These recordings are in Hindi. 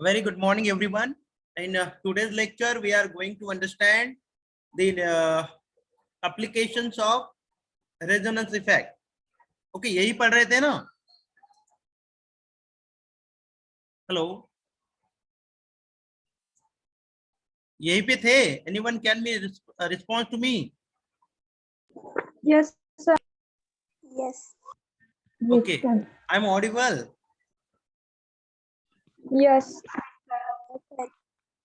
Very good morning, everyone. In today's lecture, we are going to understand the applications of resonance effect. Okay, यही पढ़ रहे थे ना? Hello, यही पे थे? Anyone can be response to me? Yes, sir. Yes. Okay, I'm audible. Yes.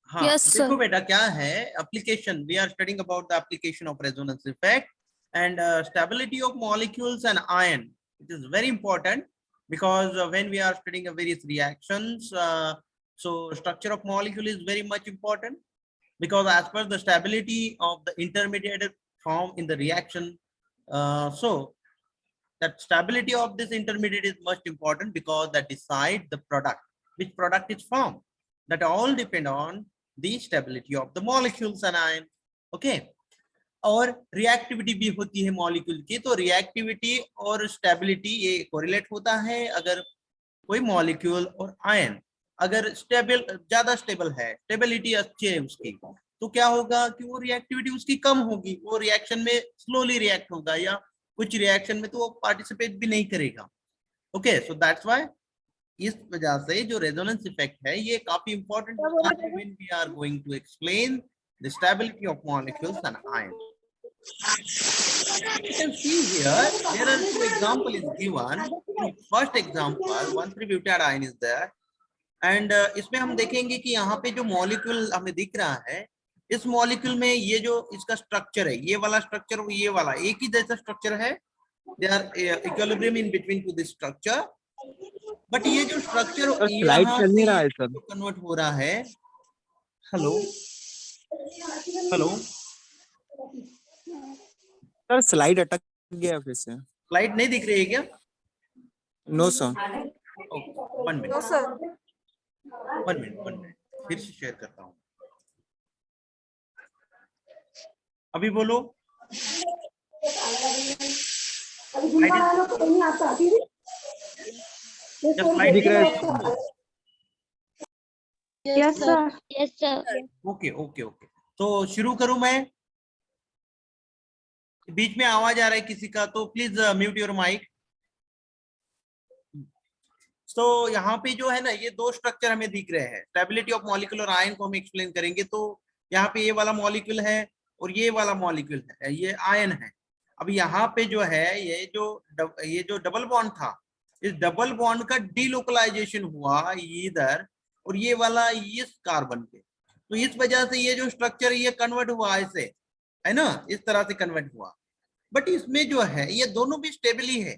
हाँ, Yes, sir. देखो बेटा क्या है application. We are studying about the application of resonance effect and stability of molecules and ion. It is very important because when we are studying various reactions, so structure of molecule is very much important because as per the stability of the intermediate form in the reaction, so that stability of this intermediate is most important because that decide the product, which product is formed. That all depend on the stability of the molecules and ion. Okay, और रिएक्टिविटी भी होती है मॉलिक्यूल की, तो रिएक्टिविटी और स्टेबिलिटी ये कोरिलेट होता है। अगर कोई मॉलिक्यूल और आयन अगर स्टेबल, ज्यादा स्टेबल है, स्टेबिलिटी अच्छी है उसकी, तो क्या होगा कि वो रिएक्टिविटी उसकी कम होगी, वो रिएक्शन में स्लोली रिएक्ट होगा या कुछ रिएक्शन में तो वो पार्टिसिपेट भी नहीं करेगा। ओके, सो दैट्स व्हाई इस वजह से जो रेजोनेंस इफेक्ट है ये काफी इंपॉर्टेंट होता है when we are going to explain the stability of molecules and ion. You can see here there are two example is given. First example 1,3-butadiene ion is there and इसमें हम देखेंगे कि यहाँ पे जो मॉलिक्यूल हमें दिख रहा है, इस मॉलिक्यूल में ये जो इसका स्ट्रक्चर है, ये वाला स्ट्रक्चर और ये वाला एक ही जैसा स्ट्रक्चर है। They are equilibrium in between two this structure, but ये जो स्ट्रक्चर स्लाइड चल नहीं रहा है सर। कन्वर्ट हो रहा है। हेलो हेलो सर, स्लाइड अटक गया फिर से। स्लाइड नहीं दिख रही है क्या? No sir. 1 minute, No, sir. 1 minute फिर से शेयर करता हूँ। अभी बोलो। स्लाइड दिख रहा है। Yes, sir. Yes, sir. Okay okay okay, तो शुरू करूं मैं? बीच में आवाज आ रहा है किसी का तो प्लीज म्यूट योर माइक। तो यहाँ पे जो है ना, ये दो स्ट्रक्चर हमें दिख रहे हैं। स्टेबिलिटी ऑफ मॉलिक्यूल और आयन को हम एक्सप्लेन करेंगे। तो यहाँ पे ये वाला मॉलिक्यूल है और ये वाला मॉलिक्यूल है, ये आयन है। अब यहाँ पे जो है ये जो डबल बॉन्ड था, इस डबल बॉन्ड का डीलोकलाइजेशन हुआ इधर और ये वाला इस कार्बन पे, तो इस वजह से ये जो स्ट्रक्चर ये कन्वर्ट हुआ ऐसे, है ना, इस तरह से कन्वर्ट हुआ। बट इसमें जो है ये दोनों भी स्टेबल ही है,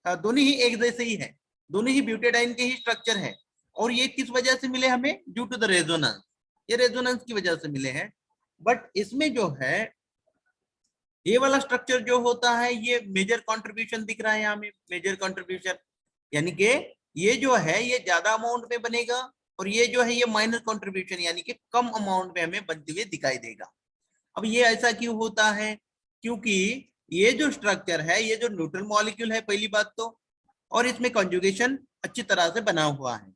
दोनों ही एक जैसे ही है, दोनों ही ब्यूटेडाइन के ही स्ट्रक्चर है। और ये किस वजह से मिले हमें? ड्यू टू द रेजोनेंस, ये रेजोनेंस की वजह से मिले हैं। बट इसमें जो है ये वाला स्ट्रक्चर जो होता है, ये मेजर कंट्रीब्यूशन दिख रहा है यहाँ में, मेजर कंट्रीब्यूशन, यानी कि ये जो है ये ज्यादा अमाउंट में बनेगा और ये जो है ये माइनर कंट्रीब्यूशन यानी कि कम अमाउंट में हमें बनते हुए दिखाई देगा। अब ये ऐसा क्यों होता है? क्योंकि ये जो स्ट्रक्चर है ये जो न्यूट्रल मॉलिक्यूल है पहली बात तो, और इसमें कंजुगेशन अच्छी तरह से बना हुआ है।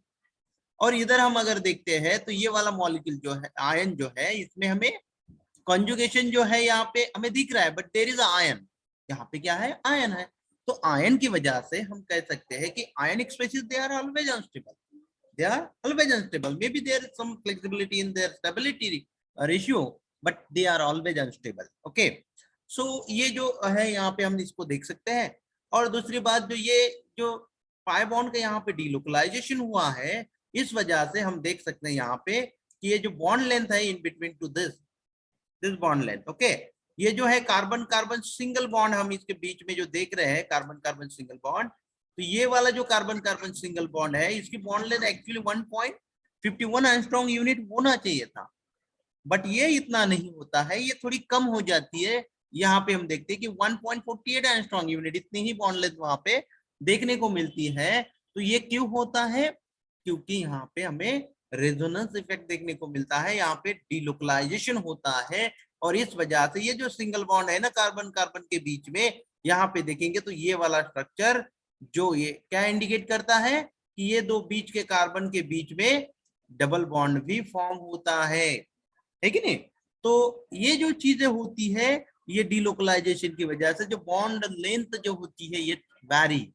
और इधर हम अगर देखते हैं तो ये वाला मॉलिक्यूल जो है आयन जो है, इसमें हमें कंजुगेशन जो है यहाँ पे हमें दिख रहा है, बट देयर इज आयन, यहाँ पे क्या है? आयन है। तो आयन की वजह से हम कह सकते हैं कि आयनिक species they are always unstable, they are always unstable. Maybe there is some flexibility in their stability ratio, but they are always unstable. Okay, so ये जो है यहाँ पे हम इसको देख सकते हैं। और दूसरी बात जो पाई बॉन्ड का यहाँ पे डीलोकलाइजेशन हुआ है, इस वजह से हम देख सकते हैं यहाँ पे कि ये जो बॉन्ड लेंथ है इन between two this bond length, okay, ये जो है कार्बन कार्बन सिंगल बॉन्ड हम इसके बीच में जो देख रहे हैं, कार्बन कार्बन सिंगल बॉन्ड, तो ये वाला जो कार्बन कार्बन सिंगल बॉन्ड है इसकी bond length actually 1.51 angstrom unit होना चाहिए था, बट ये इतना नहीं होता है, ये थोड़ी कम हो जाती है। यहाँ पे हम देखते हैं कि 1.48 एंगस्ट्रॉम यूनिट, इतनी ही बॉन्ड लेंथ वहां पे देखने को मिलती है। तो ये क्यों होता है? क्योंकि यहाँ पे हमें रेजोनेंस इफेक्ट देखने को मिलता है, यहाँ पे डीलोकलाइजेशन होता है और इस वजह से ये जो सिंगल बॉन्ड है ना कार्बन कार्बन के बीच में, यहाँ पे देखेंगे तो ये वाला स्ट्रक्चर जो ये क्या इंडिकेट करता है कि ये दो बीच के कार्बन के बीच में डबल बॉन्ड भी फॉर्म होता है कि नहीं। तो ये जो चीजें होती है ये डीलोकलाइजेशन की वजह से जो बॉन्ड लेंथ जो होती है ये वैरी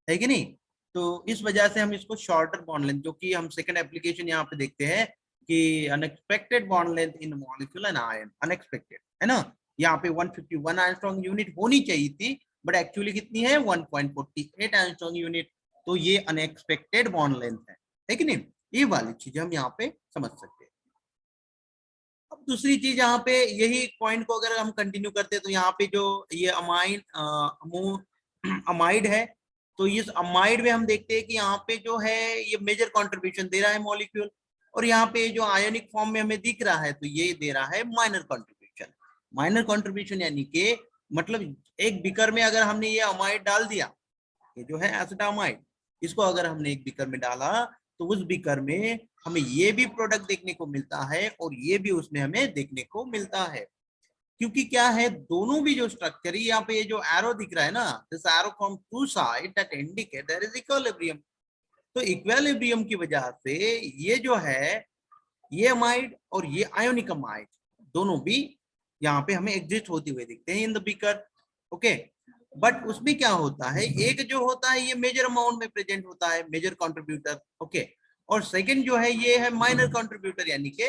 है कि नहीं। तो इस वजह से हम इसको शॉर्टर बॉन्ड लेंथ, जो कि हम सेकंड एप्लीकेशन यहाँ पे देखते हैं कि unexpected bond length in molecule and ion, unexpected है ना। यहाँ पे 151 एंगस्ट्रॉम यूनिट होनी चाहिए थी, बट एक्चुअली कितनी है 1.48 एंगस्ट्रॉम यूनिट। तो ये अनएक्सपेक्टेड बॉन्ड लेंथ है कि नहीं। ये वाली चीज हम यहाँ पे समझ सकते हैं। अब दूसरी चीज यहाँ पे यही पॉइंट को अगर हम कंटिन्यू करते हैं तो यहाँ पे जो ये अमाइन अमाइड है, तो इस अमाइड में हम देखते हैं कि यहाँ पे जो है ये मेजर कंट्रीब्यूशन दे रहा है मॉलिक्यूल, और यहाँ पे जो आयोनिक फॉर्म में हमें दिख रहा है तो ये दे रहा है माइनर कंट्रीब्यूशन। माइनर कंट्रीब्यूशन यानी कि मतलब एक बीकर में अगर हमने ये अमाइड डाल दिया, ये जो है एसिटामाइड, इसको अगर हमने एक बीकर में डाला तो उस बीकर में हमें ये भी प्रोडक्ट देखने को मिलता है और ये भी उसमें हमें देखने को मिलता है। क्योंकि क्या है दोनों भी जो स्ट्रक्चर है, यहाँ पे ये जो एरो दिख रहा है ना, this arrow from two side that indicate there is equilibrium. तो इक्विलिब्रियम की वजह से ये जो है ये अमाइड और ये आयोनिक अमाइड दोनों भी यहाँ पे हमें एग्जिस्ट होते हुए दिखते हैं in the beaker. Okay, but उसमें क्या होता है, एक जो होता है ये मेजर अमाउंट में प्रेजेंट होता है, मेजर कंट्रीब्यूटर। ओके, और सेकंड जो है ये है माइनर कंट्रीब्यूटर, यानी कि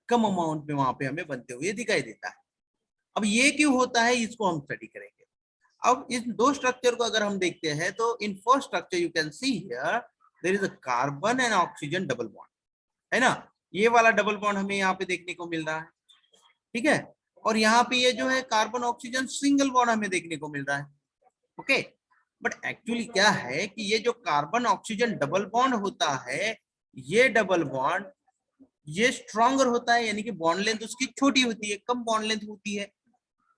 कम अमाउंट में वहां पे हमें बनते हुए दिखाई देता है। अब ये क्यों होता है इसको हम स्टडी करेंगे। अब इन दो स्ट्रक्चर को अगर हम देखते हैं तो in first structure you can see here there is a carbon and oxygen double bond, है ना। ये वाला डबल बॉन्ड हमें यहाँ पे देखने को मिल रहा है, ठीक है। और यहाँ पे ये जो है कार्बन ऑक्सीजन सिंगल बॉन्ड हमें देखने को मिल रहा है। ओके, बट एक्चुअली क्या है कि ये जो कार्बन ऑक्सीजन डबल बॉन्ड होता है, ये डबल बॉन्ड ये स्ट्रॉन्गर होता है, यानी कि बॉन्ड लेंथ उसकी छोटी होती है, कम बॉन्ड लेंथ होती है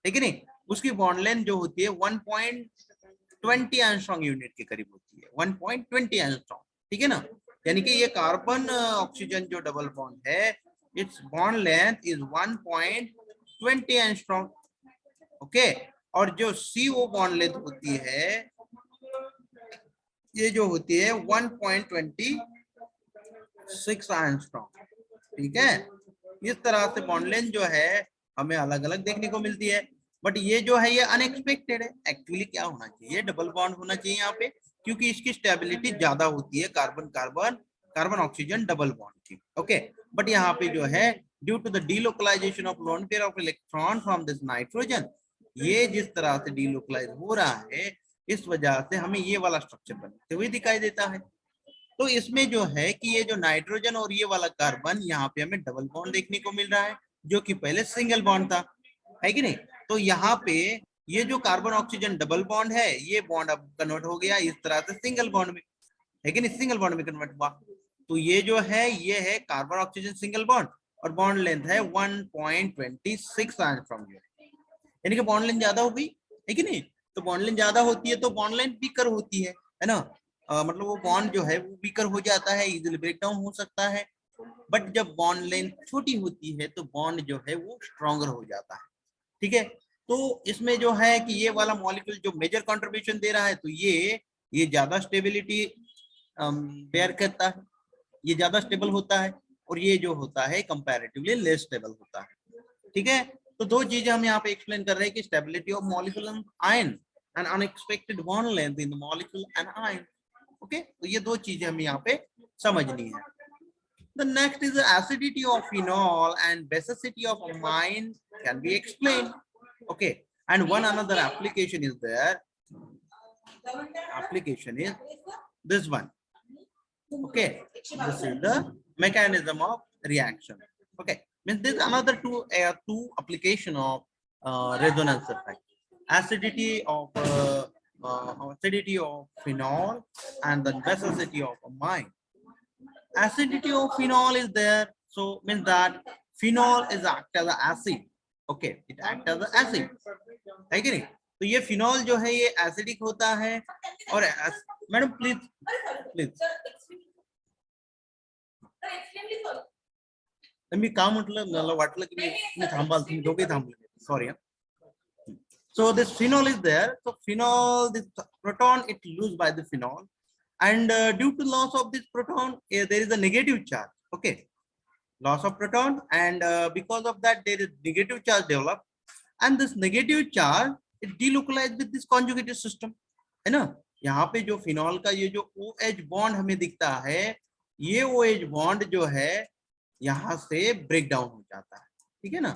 कि नहीं। उसकी बॉन्ड लेंथ जो होती है 1.20 एंगस्ट्रॉम यूनिट के करीब होती है, 1.20 एंगस्ट्रॉम, ठीक है ना। यानी कि ये कार्बन ऑक्सीजन जो डबल बॉन्ड है it's bond length is 1.20 angstrom. Okay, और जो CO बॉन्ड लेंथ होती है ये जो होती है 1.26 एंगस्ट्रॉम, ठीक है। इस तरह से बॉन्ड लेंथ जो है हमें अलग अलग देखने को मिलती है, बट ये जो है ये अनएक्सपेक्टेड है। एक्चुअली क्या होना चाहिए, डबल बॉन्ड होना चाहिए यहाँ पे, क्योंकि इसकी स्टेबिलिटी ज्यादा होती है carbon carbon carbon oxygen double bond की। ओके, बट यहाँ पे जो है due to the delocalisation of lone pair of electron from this nitrogen, ये जिस तरह से डीलोकलाइज हो रहा है इस वजह से हमें ये वाला स्ट्रक्चर बनते हुए दिखाई देता है। तो इसमें जो है कि ये जो नाइट्रोजन और ये वाला कार्बन यहाँ पे हमें डबल बॉन्ड देखने को मिल रहा है, जो कि पहले सिंगल बॉन्ड था, है कि नहीं। तो यहाँ पे ये जो कार्बन ऑक्सीजन डबल बॉन्ड है ये बॉन्ड अब कन्वर्ट हो गया इस तरह से सिंगल बॉन्ड में, है कि नहीं, सिंगल बॉन्ड में कन्वर्ट हुआ। तो ये जो है ये है कार्बन ऑक्सीजन सिंगल बॉन्ड और बॉन्ड लेंथ है 1.26 एंगस्ट्रॉम यूनिट, यानी कि बॉन्ड लेंथ ज्यादा हो गई, है कि नहीं। तो बॉन्ड लेंथ ज्यादा होती है तो बॉन्ड लेंथ वीकर होती है ना। मतलब वो बॉन्ड जो है वो वीकर हो जाता है, इजीली ब्रेक डाउन हो सकता है। बट जब बॉन्ड लेंथ छोटी होती है तो बॉन्ड जो है वो स्ट्रॉन्गर हो जाता है, ठीक है। तो इसमें जो है कि ये वाला मॉलिक्यूल जो मेजर कंट्रीब्यूशन दे रहा है तो ये ज्यादा स्टेबिलिटी बेयर करता है, ये ज्यादा स्टेबल होता है, और ये जो होता है कंपैरेटिवली लेस स्टेबल होता है, ठीक है। तो दो चीजें हम यहाँ पे एक्सप्लेन कर रहे हैं कि stability of molecule and ion and unexpected bond length in the molecule and ion. Okay, तो ये दो चीजें हमें यहाँ पे समझनी है। The next is the acidity of phenol and basicity of amine can be explained. Okay, and one another application is there. Application is this one. Okay, this is the mechanism of reaction. Okay, means this another two application of resonance effect. Acidity of phenol and the basicity of amine. Acidity of phenol is there, so means that phenol is act as an acid. Okay, it act as an acid, है कि नहीं। तो ये फिनॉल जो है ये एसिडिक होता है और मैडम प्लीज मी का म्हटलं मला वाटलं की मी थांबाल, तुम्ही दोघे थांबले, sorry. So this phenol is there, so phenol, this proton it lose by the phenol, and due to loss of this proton there is a negative charge, Okay, loss of proton, and because of that there is negative charge developed, and this negative charge is delocalized with this conjugated system, है ना। यहाँ पे जो फिनॉल का ये जो OH बॉन्ड हमें दिखता है, ये OH बॉन्ड जो है यहाँ से ब्रेक डाउन हो जाता है, ठीक है ना।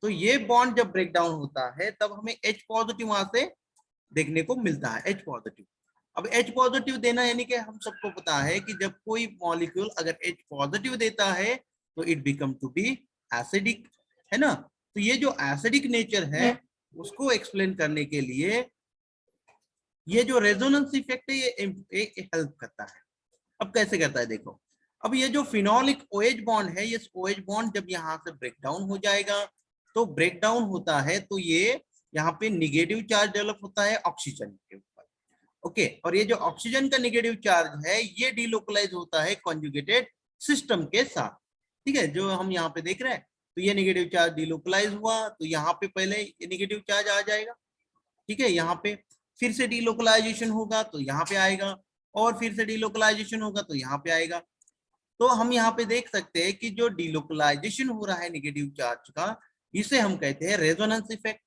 तो ये बॉन्ड जब ब्रेक डाउन होता है तब हमें H पॉजिटिव वहां से देखने को मिलता है, H पॉजिटिव। अब H पॉजिटिव देना यानी कि हम सबको पता है कि जब कोई मॉलिक्यूल अगर H पॉजिटिव देता है तो it become to be acidic, है ना। तो ये जो एसिडिक नेचर है उसको एक्सप्लेन करने के लिए ये जो रेजोनेंस इफेक्ट है ये हेल्प करता है। अब कैसे करता है देखो, अब ये जो फिनोलिक OH बॉन्ड है, ये OH बॉन्ड जब यहाँ से ब्रेक डाउन हो जाएगा, तो ब्रेक डाउन होता है तो ये यहाँ पे निगेटिव चार्ज डेवलप होता है ऑक्सीजन के ऊपर, ओके। और ये जो ऑक्सीजन का निगेटिव चार्ज है ये डिलोकलाइज होता है कॉन्जुगेटेड सिस्टम के साथ, ठीक है, जो हम यहाँ पे देख रहे हैं। तो ये निगेटिव चार्ज डिलोकलाइज हुआ तो यहाँ पे पहले ये निगेटिव चार्ज आ जाएगा, ठीक है। यहाँ पे फिर से डिलोकलाइजेशन होगा तो यहाँ पे आएगा, और फिर से डिलोकलाइजेशन होगा तो यहाँ पे आएगा। तो हम यहाँ पे देख सकते हैं कि जो डिलोकलाइजेशन हो रहा है नेगेटिव चार्ज का, इसे हम कहते हैं रेजोनेंस इफेक्ट,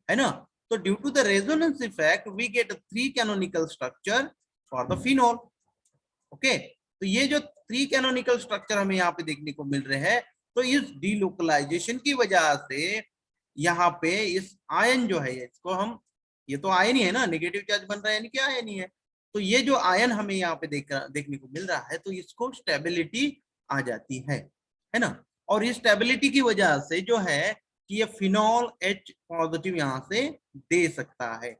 है ना। तो due to the resonance effect we get 3 canonical structure for the phenol, okay. तो ये जो 3 कैनोनिकल स्ट्रक्चर हमें यहाँ पे देखने को मिल रहे हैं, तो इस डिलोकलाइजेशन की वजह से यहाँ पे इस आयन जो है, इसको हम, ये तो आयन ही है ना, नेगेटिव चार्ज बन रहा है यानी कि आयन ही है। तो ये जो आयन हमें यहाँ पे देखने को मिल रहा है, तो इसको स्टेबिलिटी आ जाती है ना। और इस स्टेबिलिटी की वजह से जो है कि ये फिनॉल H पॉजिटिव यहाँ से दे सकता है।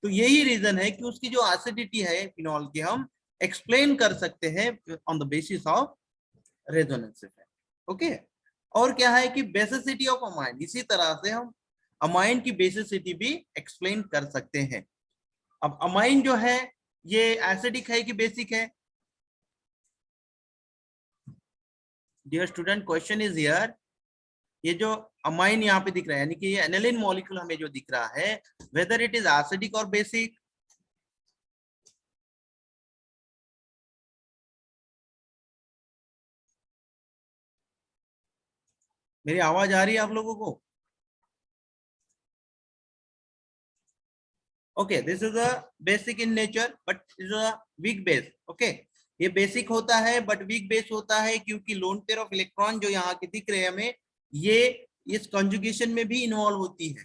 तो यही रीजन है कि उसकी जो एसिडिटी है फिनॉल की हम एक्सप्लेन कर सकते हैं on the basis of resonance effect, okay. और क्या है कि बेसिसिटी ऑफ अमाइन, इसी तरह से हम अमाइन की बेसिसिटी भी एक्सप्लेन कर सकते हैं। अब अमाइन जो है ये एसिडिक है कि बेसिक है? Dear student, question is here, ये जो अमाइन यहाँ पे दिख रहा है यानी कि ये एनिलीन मॉलिक्यूल हमें जो दिख रहा है, वेदर इट इज एसिडिक और बेसिक? मेरी आवाज आ रही है आप लोगों को? Okay, this is a basic in nature but is a weak base, okay. ये बेसिक होता है बट वीक बेस होता है क्योंकि लोन पेयर ऑफ इलेक्ट्रॉन जो यहाँ के दिख रहे हैं हमें, ये इस कंजुगेशन में भी इन्वॉल्व होती है।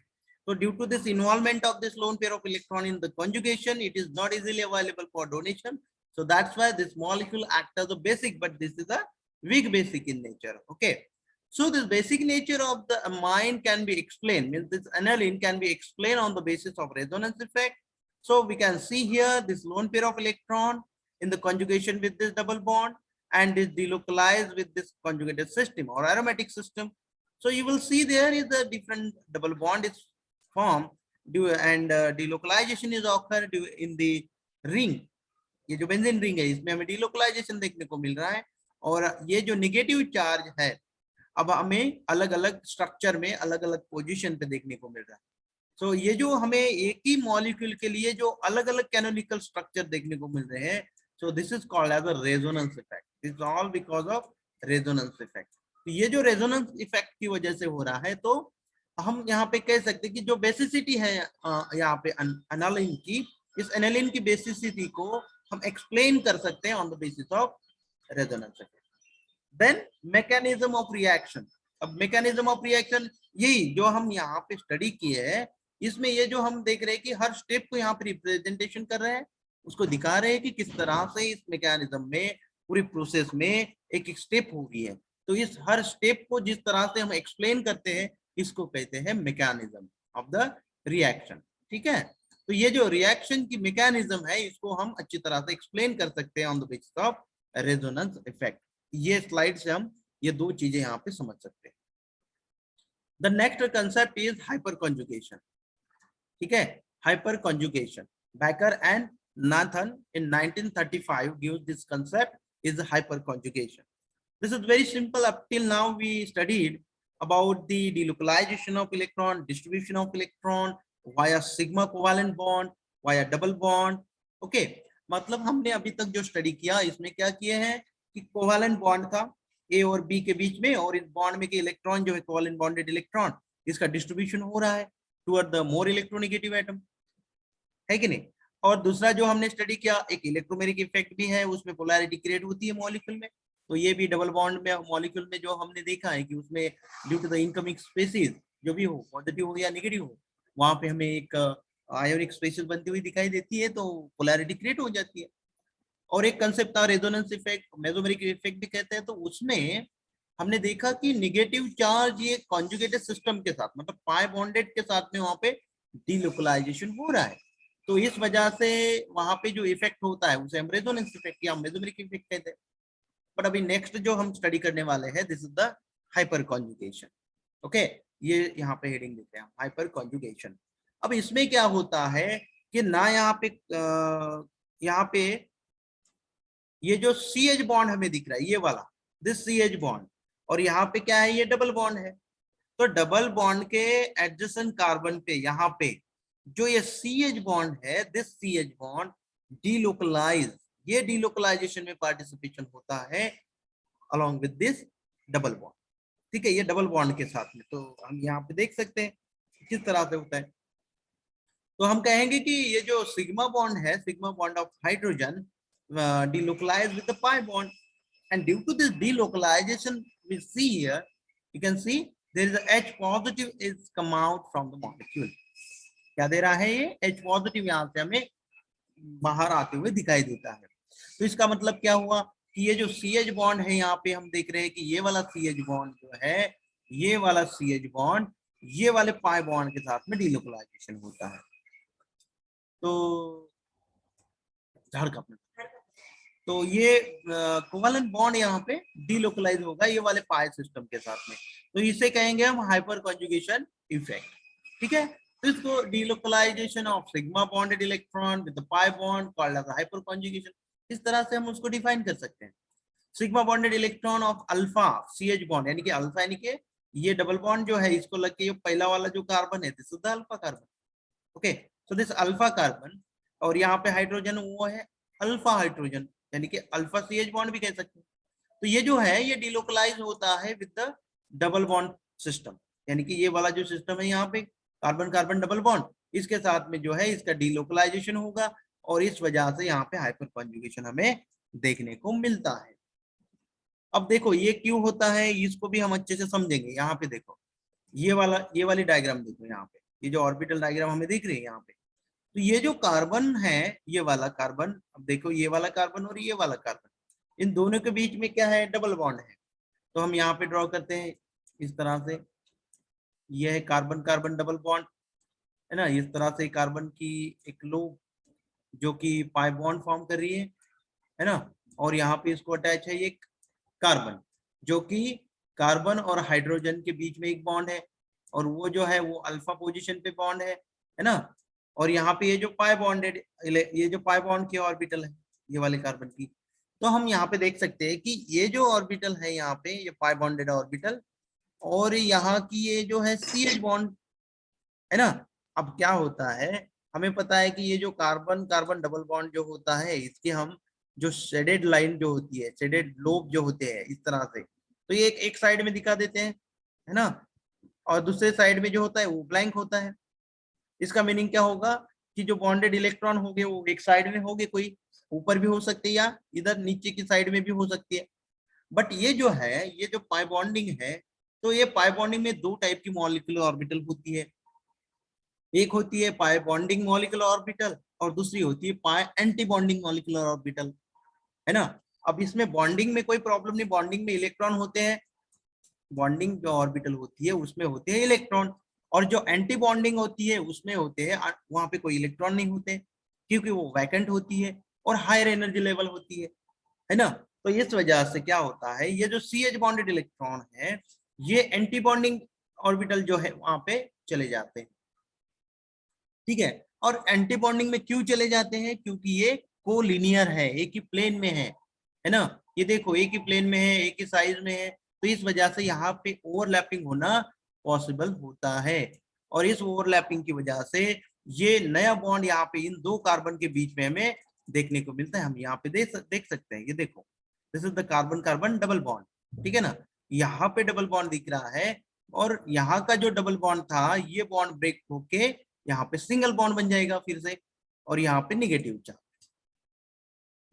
तो due to this involvement of this lone pair of electron in the conjugation, it is not easily available for donation, so that's why this molecule acts as a basic, but this is a weak basic in nature, okay. So this basic nature of the amine can be explained, means this aniline can be explained on the basis of resonance effect. So we can see here this lone pair of electron in the conjugation with this double bond, and is delocalized with this conjugated system or aromatic system. So you will see there is a different double bond is formed and delocalization is occurred in the ring. ये जो बेंजीन रिंग है इसमें हमें डिलोकलाइजेशन देखने को मिल रहा है, और ये जो नेगेटिव चार्ज है अब हमें अलग अलग स्ट्रक्चर में अलग अलग पोजीशन पे देखने को मिल रहा है। सो ये जो हमें एक ही मॉलिक्यूल के लिए जो अलग अलग कैनोनिकल स्ट्रक्चर देखने को मिल रहे हैं, so this is called as a resonance effect, it's all because of resonance effect. तो ये जो रेजोनेंस इफेक्ट की वजह से हो रहा है, तो हम यहाँ पे कह सकते हैं कि जो बेसिसिटी है यहाँ पे एनालिन की, इस एनालिन की बेसिसिटी को हम एक्सप्लेन कर सकते हैं on the basis of resonance effect. Then mechanism of reaction. अब मैकेनिज्म ऑफ रिएक्शन यही जो हम यहाँ पे स्टडी किए हैं, इसमें ये जो हम देख रहे हैं कि हर स्टेप को यहाँ पे रिप्रेजेंटेशन कर रहे हैं, उसको दिखा रहे हैं कि किस तरह से इस मैकेनिज्म में पूरी प्रोसेस में एक एक स्टेप हो गई है। तो इस हर स्टेप को जिस तरह से हम एक्सप्लेन करते हैं, इसको कहते हैं मैकेनिज्म ऑफ द रिएक्शन, ठीक है। तो ये जो रिएक्शन की मैकेनिज्म है, इसको हम अच्छी तरह से एक्सप्लेन कर सकते हैं on the basis of resonance effect. ये स्लाइड से हम ये दो चीजें यहाँ पे समझ सकते हैं। The next concept is hyperconjugation, ठीक है। Hyperconjugation, Baker and Nathan in 1935 gives this concept is hyper conjugation. This is very simple. Up till now we studied about the delocalization of electron, distribution of electron via sigma covalent bond, via double bond, okay. मतलब हमने अभी तक जो स्टडी किया इसमें क्या किए हैं कि कोवेलेंट बॉन्ड था, ए और बी के बीच में, और इस बॉन्ड में के इलेक्ट्रॉन जो है कोवेलेंट बॉन्डेड इलेक्ट्रॉन, इसका डिस्ट्रीब्यूशन हो रहा है toward the more electronegative atom, है कि नहीं। और दूसरा जो हमने स्टडी किया, एक इलेक्ट्रोमेरिक इफेक्ट भी है, उसमें पोलैरिटी क्रिएट होती है मॉलिक्यूल में। तो ये भी डबल बॉन्ड में मॉलिक्यूल में जो हमने देखा है कि उसमें due to the incoming species जो भी हो, पॉजिटिव हो या नेगेटिव हो, वहां पे हमें एक आयोनिक स्पेसिस बनती हुई दिखाई देती है, तो पोलैरिटी क्रिएट हो जाती है। और एक कंसेप्ट था रेजोनेंस इफेक्ट, मेसोमेरिक इफेक्ट भी कहते हैं। तो उसमें हमने देखा कि नेगेटिव चार्ज ये कॉन्जुगेटेड सिस्टम के साथ, मतलब पाई बॉन्डेड के साथ में वहां पे डीलोकलाइजेशन हो रहा है। तो इस वजह से वहां पे जो इफेक्ट होता है उसे हम रेजोनेंस इफेक्ट या मेसोमेरिक इफेक्ट कहते हैं। बट अभी नेक्स्ट जो हम स्टडी करने वाले हैं, this is the hyper conjugation. Okay, ये यहाँ पे हेडिंग देते हैं हाइपर कॉन्जुगेशन। अब इसमें क्या होता है कि ना यहाँ पे ये जो CH बॉन्ड हमें दिख रहा है, ये वाला दिस CH बॉन्ड, और यहाँ पे क्या है, ये डबल बॉन्ड है। तो डबल बॉन्ड के एडजेसेंट कार्बन पे यहाँ पे जो ये CH बॉन्ड है, दिस CH बॉन्ड डीलोकलाइज, ये डीलोकलाइजेशन में पार्टिसिपेशन होता है along with this double bond. ठीक है, ये डबल बॉन्ड के साथ में। तो हम यहाँ पे देख सकते हैं किस तरह से होता है। तो हम कहेंगे कि ये जो सिग्मा बॉन्ड है, sigma bond of hydrogen delocalized with the pi bond, and due to this delocalization we see here, you can see there is a H positive is come out from the molecule। क्या दे रहा है, ये H positive यहाँ से हमें बाहर आते हुए दिखाई देता है। तो इसका मतलब क्या हुआ कि ये जो CH बॉन्ड है, यहाँ पे हम देख रहे हैं कि ये वाला CH बॉन्ड जो है, ये वाला CH बॉन्ड ये वाले पाई बॉन्ड के साथ में डीलोकलाइजेशन होता है। तो तो ये कोवेलेंट बॉन्ड यहाँ पे डीलोकलाइज होगा ये वाले पाई सिस्टम के साथ में। तो इसे कहेंगे हम हाइपर कॉन्जुगेशन इफेक्ट। ठीक है, तो इसको delocalisation of sigma bonded electron with the pi bond called as hyperconjugation, इस तरह से हम उसको डिफाइन कर सकते हैं। Sigma bonded electron of alpha CH bond, यानी कि अल्फा यानी कि ये डबल बॉन्ड जो है, इसको लग के ये पहला वाला जो कार्बन है, this is the alpha carbon. Okay, so this alpha carbon, और यहाँ पे हाइड्रोजन वो है अल्फा हाइड्रोजन, यानी कि अल्फा CH बॉन्ड भी कह सकते हैं। तो ये जो है ये डीलोकलाइज होता है with the double bond system, यानी कि ये वाला जो सिस्टम है यहाँ पे कार्बन कार्बन डबल बॉन्ड, इसके साथ में जो है इसका डीलोकलाइजेशन होगा, और इस वजह से यहाँ पे हाइपर कॉन्जुगेशन हमें देखने को मिलता है। अब देखो ये क्यों होता है, इसको भी हम अच्छे से समझेंगे। यहाँ पे देखो ये वाली डायग्राम देखो, यहाँ पे ये जो ऑर्बिटल डायग्राम हमें दिख रही है यहाँ पे, तो ये जो कार्बन है, ये वाला कार्बन, अब देखो ये वाला कार्बन और ये वाला कार्बन, इन दोनों के बीच में क्या है, डबल बॉन्ड है। तो हम यहाँ पे ड्रॉ करते हैं इस तरह से, ये है कार्बन कार्बन डबल बॉन्ड, है ना। इस तरह से कार्बन की एक लूप जो कि पाई बॉन्ड फॉर्म कर रही है ना। और यहाँ पे इसको अटैच है एक कार्बन, जो कि कार्बन और हाइड्रोजन के बीच में एक बॉन्ड है, और वो जो है वो अल्फा पोजीशन पे बॉन्ड है ना। और यहाँ पे ये जो पाई बॉन्डेड, ये जो पाई बॉन्ड की ऑर्बिटल है ये वाले कार्बन की, तो हम यहाँ पे देख सकते हैं कि ये जो ऑर्बिटल है यहाँ पे, ये पाई बॉन्डेड ऑर्बिटल, और यहाँ की ये जो है CH बॉन्ड, है ना। अब क्या होता है, हमें पता है कि ये जो कार्बन कार्बन डबल बॉन्ड जो होता है, इसके हम जो शेडेड लाइन जो होती है, शेडेड लोब जो होते हैं इस तरह से, तो ये एक साइड में दिखा देते हैं, है ना, और दूसरे साइड में जो होता है वो ब्लैंक होता है। इसका मीनिंग क्या होगा कि जो बॉन्डेड इलेक्ट्रॉन होंगे वो एक साइड में होंगे, कोई ऊपर भी हो सकते हैं या इधर नीचे की साइड में भी हो सकती है। बट ये जो है, ये जो पाई बॉन्डिंग है, तो ये पाई बॉन्डिंग में दो टाइप की मॉलिक्यूलर ऑर्बिटल होती है। एक होती है पाई बॉन्डिंग मॉलिक्यूलर ऑर्बिटल, और दूसरी होती है पाई एंटी बॉन्डिंग मॉलिक्यूलर ऑर्बिटल, है ना। अब इसमें बॉन्डिंग में कोई प्रॉब्लम नहीं, बॉन्डिंग में इलेक्ट्रॉन होते हैं, बॉन्डिंग जो ऑर्बिटल होती है उसमें होते हैं इलेक्ट्रॉन, और जो एंटी बॉन्डिंग होती है उसमें होते हैं, वहां पे कोई इलेक्ट्रॉन नहीं होते, क्योंकि वो वैकेंट होती है और हायर एनर्जी लेवल होती है ना। तो इस वजह से क्या होता है, ये जो CH बॉन्डेड इलेक्ट्रॉन है, ये एंटी बॉन्डिंग ऑर्बिटल जो है वहां पे चले जाते हैं। ठीक है, और एंटी बॉन्डिंग में क्यों चले जाते हैं, क्योंकि ये कोलिनियर है, एक ही प्लेन में है ना। ये देखो एक ही प्लेन में है, एक ही साइज में है, तो इस वजह से यहाँ पे ओवरलैपिंग होना पॉसिबल होता है, और इस ओवरलैपिंग की वजह से ये नया बॉन्ड यहाँ पे इन दो कार्बन के बीच में हमें देखने को मिलता है। हम यहाँ पे देख सकते हैं, ये देखो this is the carbon carbon double bond, ठीक है ना। यहाँ पे डबल बॉन्ड दिख रहा है और यहाँ का जो डबल बॉन्ड था ये बॉन्ड ब्रेक होके यहाँ पे सिंगल बॉन्ड बन जाएगा फिर से, और यहाँ पे निगेटिव चार्ज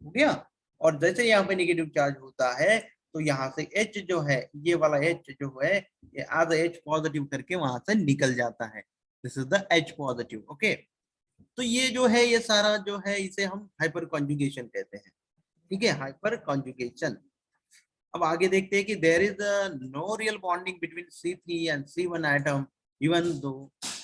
हो गया। और जैसे यहाँ पे निगेटिव चार्ज होता है तो यहाँ से H जो है, ये वाला H जो है ये एज H पॉजिटिव करके वहां से निकल जाता है। This is the H positive. Okay, तो ये जो है ये सारा जो है इसे हम हाइपर कॉन्जुगेशन कहते हैं। ठीक है, हाइपर कॉन्जुगेशन। अब आगे देखते हैं कि there is no real bonding between C3 and C1 atom even though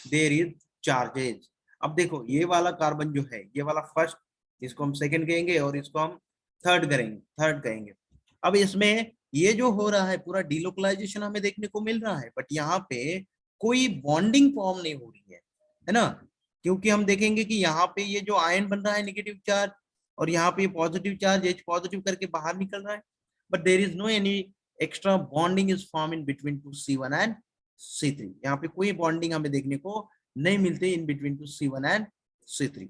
there is charges. अब देखो ये वाला कार्बन जो है, ये वाला फर्स्ट, इसको हम सेकंड कहेंगे और इसको हम थर्ड कहेंगे। अब इसमें ये जो हो रहा है पूरा डिलोकलाइजेशन हमें देखने को मिल रहा है, बट यहाँ पे कोई बॉन्डिंग फॉर्म नहीं हो रही है ना, क्योंकि हम देखेंगे कि यहाँ पे ये जो आयन बन रहा है नेगेटिव चार्ज और यहाँ पे पॉजिटिव चार्ज H पॉजिटिव करके बाहर निकल रहा है, but there is no any extra bonding is formed in between to C1 and C3। यहाँ पे कोई बॉन्डिंग हमें देखने को नहीं मिलती इन between to C1 and C3।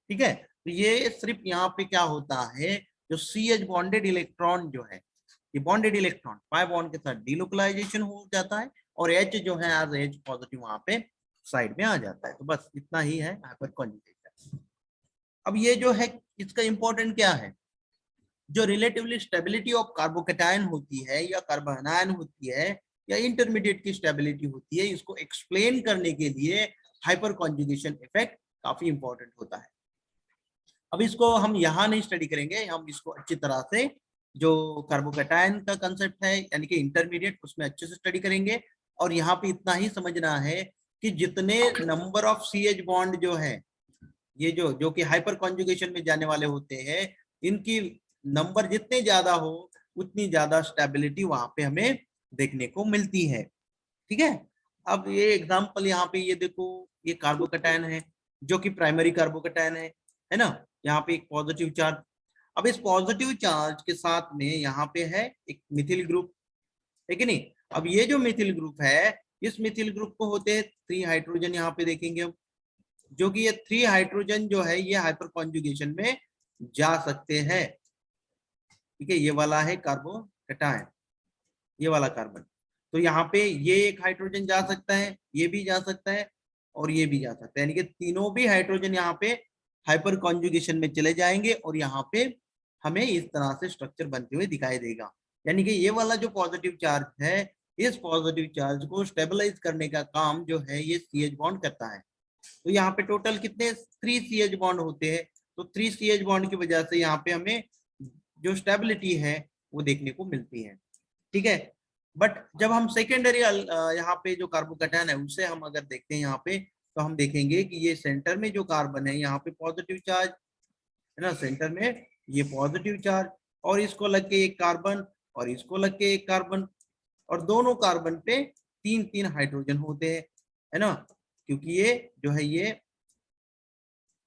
ठीक है, तो ये सिर्फ यहाँ पे क्या होता है, जो CH बॉन्डेड इलेक्ट्रॉन जो है, ये बॉन्डेड इलेक्ट्रॉन पाई बॉन्ड के साथ डिलोकलाइजेशन हो जाता है और H जो है एज H पॉजिटिव वहां पे साइड में आ जाता है। तो बस इतना ही है हाइपर कॉन्जुगेशन। अब ये जो है इसका इंपॉर्टेंट क्या है, जो रिलेटिवली स्टेबिलिटी ऑफ कार्बोकैटायन होती है या कार्बोनायन होती है या इंटरमीडिएट की स्टेबिलिटी होती है, इसको एक्सप्लेन करने के लिए हाइपर कॉन्जुगेशन इफेक्ट काफी इंपॉर्टेंट होता है। अब इसको हम यहाँ नहीं स्टडी करेंगे, हम इसको अच्छी तरह से जो कार्बोकैटायन का कंसेप्ट है यानी कि इंटरमीडिएट, उसमें अच्छे से स्टडी करेंगे। और यहाँ पे इतना ही समझना है कि जितने नंबर ऑफ CH बॉन्ड जो है, ये जो कि हाइपर कॉन्जुगेशन में जाने वाले होते हैं, इनकी नंबर जितने ज्यादा हो उतनी ज्यादा स्टेबिलिटी वहां पे हमें देखने को मिलती है। ठीक है, अब ये एग्जांपल यहाँ पे ये देखो, ये कार्बोकैटायन है जो कि प्राइमरी कार्बोकैटायन है ना। यहाँ पे एक पॉजिटिव चार्ज, अब इस पॉजिटिव चार्ज के साथ में यहाँ पे है एक मिथिल ग्रुप, है कि नहीं। अब ये जो मिथिल ग्रुप है, इस मिथिल ग्रुप को होते हैं 3 हाइड्रोजन, यहाँ पे देखेंगे हम, जो कि ये 3 हाइड्रोजन जो है ये हाइपर कॉन्जुगेशन में जा सकते हैं। ठीक है, ये वाला है कार्बोकैटायन, ये वाला कार्बन, तो यहाँ पे ये एक हाइड्रोजन जा सकता है, ये भी जा सकता है और ये भी जा सकता है, यानी कि तीनों भी हाइड्रोजन यहाँ पे हाइपर कॉन्जुगेशन में चले जाएंगे और यहाँ पे हमें इस तरह से स्ट्रक्चर बनते हुए दिखाई देगा। यानी कि ये वाला जो पॉजिटिव चार्ज है, इस पॉजिटिव चार्ज को स्टेबलाइज करने का काम जो है ये CH बॉन्ड करता है। तो यहाँ पे टोटल कितने 3 CH बॉन्ड होते हैं, तो 3 CH बॉन्ड की वजह से यहाँ पे हमें जो स्टेबिलिटी है वो देखने को मिलती है। ठीक है, बट जब हम सेकेंडरी यहाँ पे जो कार्बोकैटायन है उसे हम अगर देखते हैं यहाँ पे, तो हम देखेंगे कि ये सेंटर में जो कार्बन है यहाँ पे पॉजिटिव चार्ज है ना, सेंटर में ये पॉजिटिव चार्ज, और इसको लग के एक कार्बन और इसको लग के एक कार्बन, और दोनों कार्बन पे 3-3 हाइड्रोजन होते हैं, है ना, क्योंकि ये जो है ये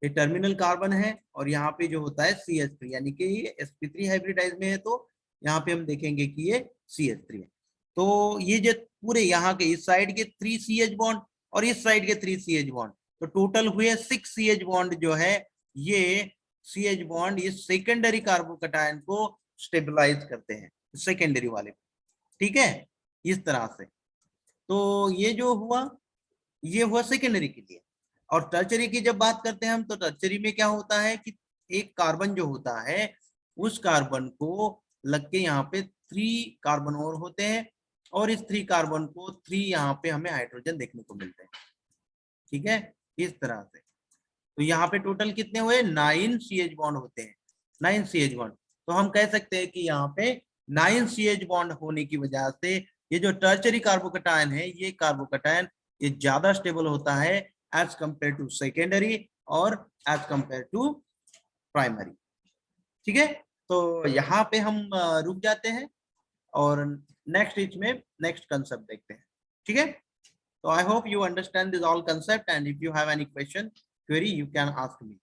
टर्मिनल कार्बन है और यहाँ पे जो होता है CH3, यानी कि ये sp3 हाइब्रिडाइज में है, तो यहाँ पे हम देखेंगे कि ये CH3 है। तो ये जो पूरे यहाँ के इस साइड के 3 CH बॉन्ड और इस साइड के 3 CH बॉन्ड, तो टोटल हुए 6 CH बॉन्ड जो है ये CH बॉन्ड ये सेकेंडरी कार्बोकैटायन को स्टेबलाइज करते हैं, सेकेंडरी वाले। ठीक है, इस तरह से। तो ये जो हुआ ये हुआ सेकेंडरी के लिए। और टर्चरी की जब बात करते हैं हम, तो टर्चरी में क्या होता है कि एक कार्बन जो होता है उस कार्बन को लग के यहाँ पे 3 कार्बन और होते हैं और इस 3 कार्बन को 3 यहाँ पे हमें हाइड्रोजन देखने को मिलते हैं। ठीक है, इस तरह से। तो यहाँ पे टोटल कितने हुए 9 CH बॉन्ड होते हैं, 9 CH बॉन्ड। तो हम कह सकते हैं कि यहाँ पे 9 CH बॉन्ड होने की वजह से ये जो टर्चरी कार्बोकैटायन है, ये कार्बोकैटायन ये ज्यादा स्टेबल होता है एज कंपेयर टू सेकेंडरी और एज कंपेयर टू प्राइमरी। ठीक है, तो यहाँ पे हम रुक जाते हैं और नेक्स्ट स्टेज में नेक्स्ट कंसेप्ट देखते हैं। ठीक है, तो I hope you understand this all concept, and if you have any question query you can ask me.